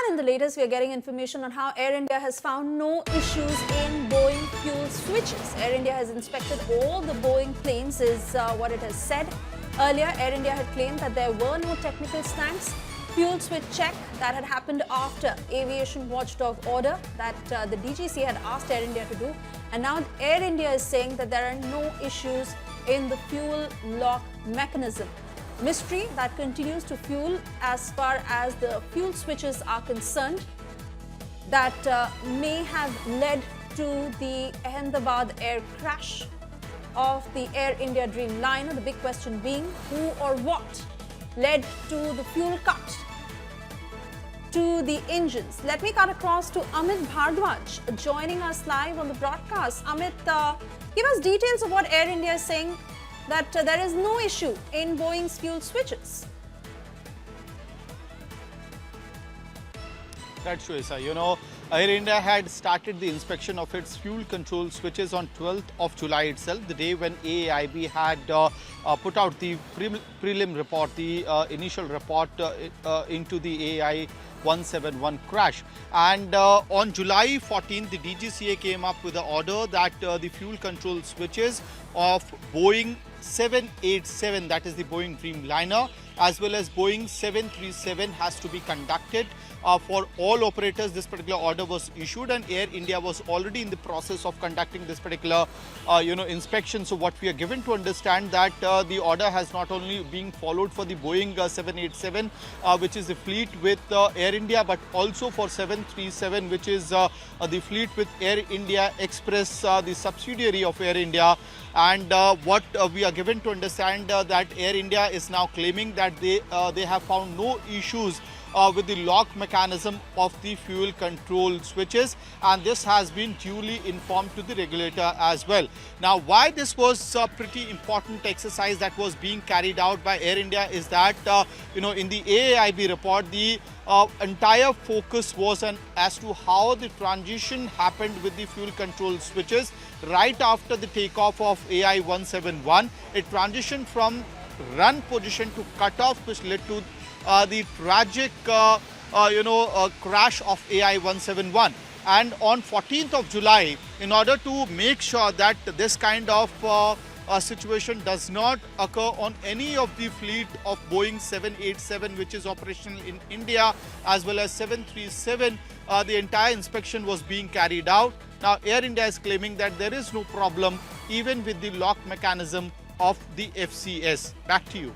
And in the latest, we are getting information on how Air India has found no issues in Boeing fuel switches. Air India has inspected all the Boeing planes, is what it has said. Earlier, Air India had claimed that there were no technical snags. Fuel switch check that had happened after aviation watchdog order that the DGC had asked Air India to do. And now Air India is saying that there are no issues in the fuel lock mechanism. Mystery that continues to fuel as far as the fuel switches are concerned, that may have led to the Ahmedabad air crash of the Air India Dreamliner. The big question being who or what led to the fuel cut to the engines. Let me cut across to Amit Bhardwaj joining us live on the broadcast. Amit, give us details of what Air India is saying, that there is no issue in Boeing's fuel switches. That's true, sir. Air India had started the inspection of its fuel control switches on 12th of July itself, the day when AIB had put out the prelim report, the initial report into the AI 171 crash. And on July 14th, the DGCA came up with an order that the fuel control switches of Boeing 787, that is the Boeing Dreamliner, as well as Boeing 737 has to be conducted. For all operators, this particular order was issued, and Air India was already in the process of conducting this particular inspection. So what we are given to understand that the order has not only been followed for the Boeing 787, which is the fleet with Air India, but also for 737, which is the fleet with Air India Express, the subsidiary of Air India. And what we are given to understand that Air India is now claiming that they have found no issues with the lock mechanism of the fuel control switches, and this has been duly informed to the regulator as well. Now, why this was a pretty important exercise that was being carried out by Air India is that in the AIB report, the entire focus was on as to how the transition happened with the fuel control switches right after the takeoff of AI 171. It transitioned from run position to cutoff, which led to the tragic crash of AI 171. And on 14th of July, in order to make sure that this kind of situation does not occur on any of the fleet of Boeing 787, which is operational in India, as well as 737, the entire inspection was being carried out. Now, Air India is claiming that there is no problem even with the lock mechanism of the FCS. Back to you.